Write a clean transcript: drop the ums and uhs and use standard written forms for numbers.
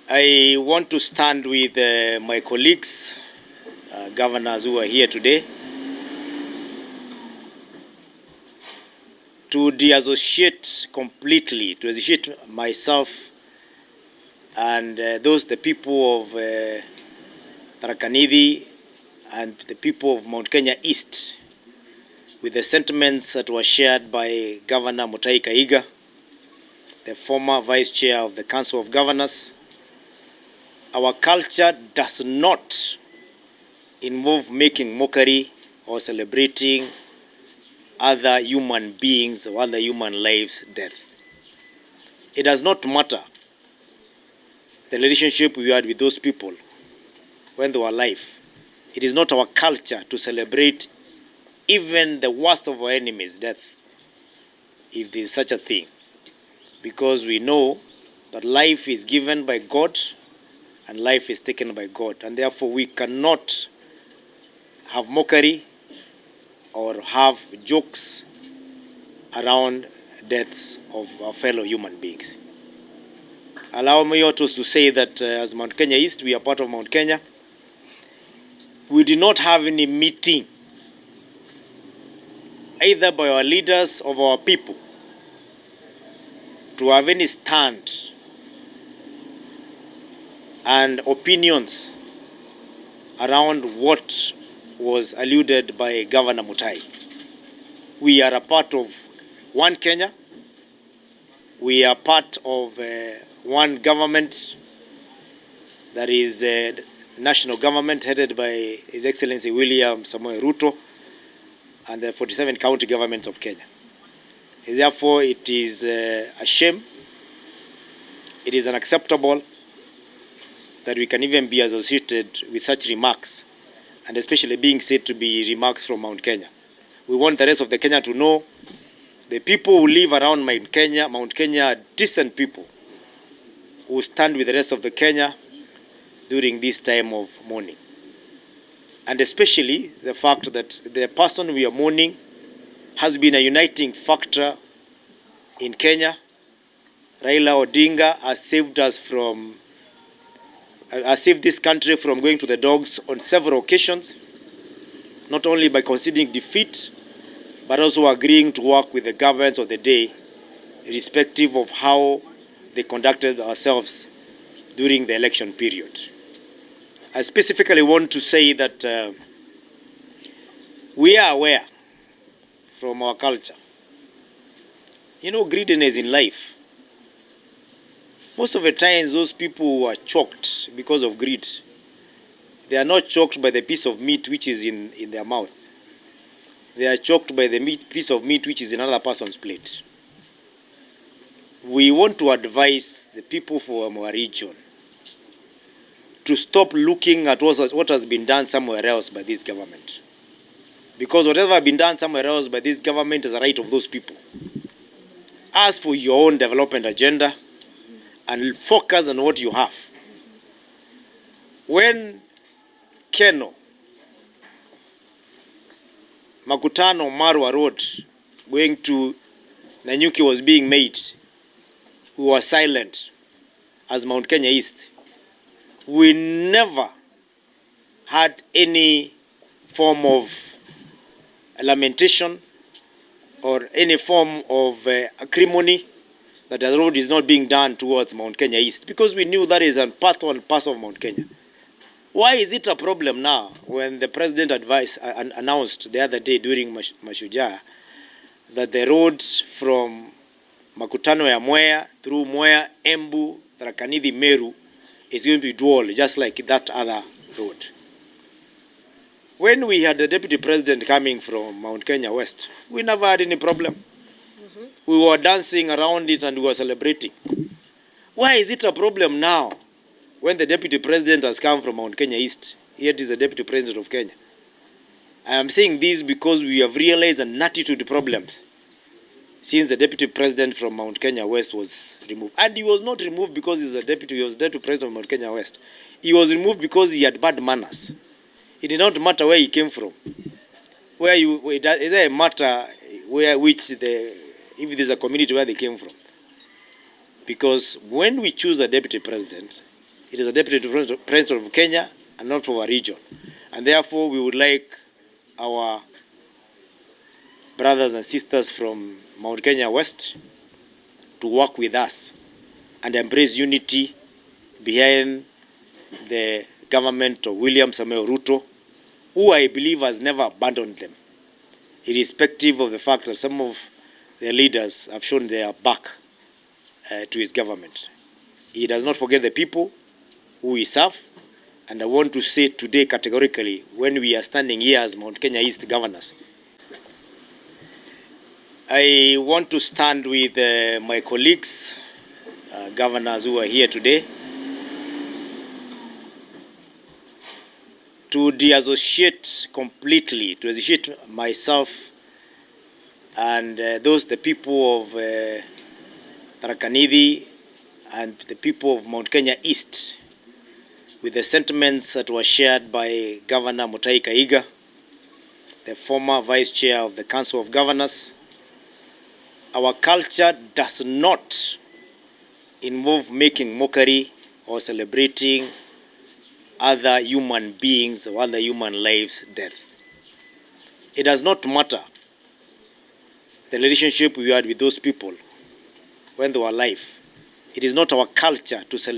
I want to stand with my colleagues, governors who are here today, to de-associate completely, to associate myself and the people of Tharaka Nithi and the people of Mount Kenya East with the sentiments that were shared by Governor Mutahi, Kahiga'S, the former Vice Chair of the Council of Governors. Our culture does not involve making mockery or celebrating other human beings or other human lives' death. It does not matter the relationship we had with those people when they were alive. It is not our culture to celebrate even the worst of our enemies' death, if there is such a thing, because we know that life is given by God and life is taken by God, and therefore we cannot have mockery or have jokes around deaths of our fellow human beings. Allow me also to say that as Mount Kenya East, we are part of Mount Kenya. We did not have any meeting either by our leaders of our people to have any stand and opinions around what was alluded by Governor Mutahi. We are a part of one Kenya. We are part of one government, that is national government headed by His Excellency William Samoei Ruto and the 47 county governments of Kenya. Therefore, it is a shame, it is unacceptable that we can even be associated with such remarks, and especially being said to be remarks from Mount Kenya. We want the rest of the Kenya to know the people who live around Mount Kenya are decent people who stand with the rest of the Kenya during this time of mourning. And especially the fact that the person we are mourning has been a uniting factor in Kenya. Raila Odinga has saved this country from going to the dogs on several occasions, not only by conceding defeat, but also agreeing to work with the governments of the day, irrespective of how they conducted ourselves during the election period. I specifically want to say that we are aware from our culture, greediness in life. Most of the times those people who are choked because of greed, they are not choked by the piece of meat which is in their mouth. They are choked by the piece of meat which is in another person's plate. We want to advise the people from our region to stop looking at what has been done somewhere else by this government. Because whatever has been done somewhere else by this government is a right of those people. As for your own development agenda, and focus on what you have. When Keno, Makutano, Marwa Road, going to Nanyuki was being made, we were silent as Mount Kenya East. We never had any form of lamentation or any form of acrimony that the road is not being done towards Mount Kenya East, because we knew that is a part and parcel of Mount Kenya. Why is it a problem now when the president announced the other day during Mashujaa that the road from Makutano ya Mwea through Mwea, Embu, Tharaka Nithi, Meru is going to be dual, just like that other road? When we had the deputy president coming from Mount Kenya West, we never had any problem. We were dancing around it and we were celebrating. Why is it a problem now when the deputy president has come from Mount Kenya East, yet is the deputy president of Kenya? I am saying this because we have realized an attitude problems since the deputy president from Mount Kenya West was removed. And he was not removed because he's a deputy, he was deputy president of Mount Kenya West. He was removed because he had bad manners. It did not matter where he came from. It doesn't matter if there's a community where they came from. Because when we choose a deputy president, It is a deputy president of Kenya and not for our region. And therefore, we would like our brothers and sisters from Mount Kenya West to work with us and embrace unity behind the government of William Samoei Ruto, who I believe has never abandoned them, irrespective of the fact that some of the leaders have shown their back to his government. He does not forget the people who we serve, and I want to say today categorically, when we are standing here as Mount Kenya East governors, I want to stand with my colleagues, governors who are here today, to de-associate completely, to associate myself and the people of Tharaka and the people of Mount Kenya East with the sentiments that were shared by Governor Mutahi, Kahiga'S, the former Vice Chair of the Council of Governors. Our culture does not involve making mockery or celebrating other human beings or other human lives' death. It does not matter the relationship we had with those people when they were alive. It is not our culture to celebrate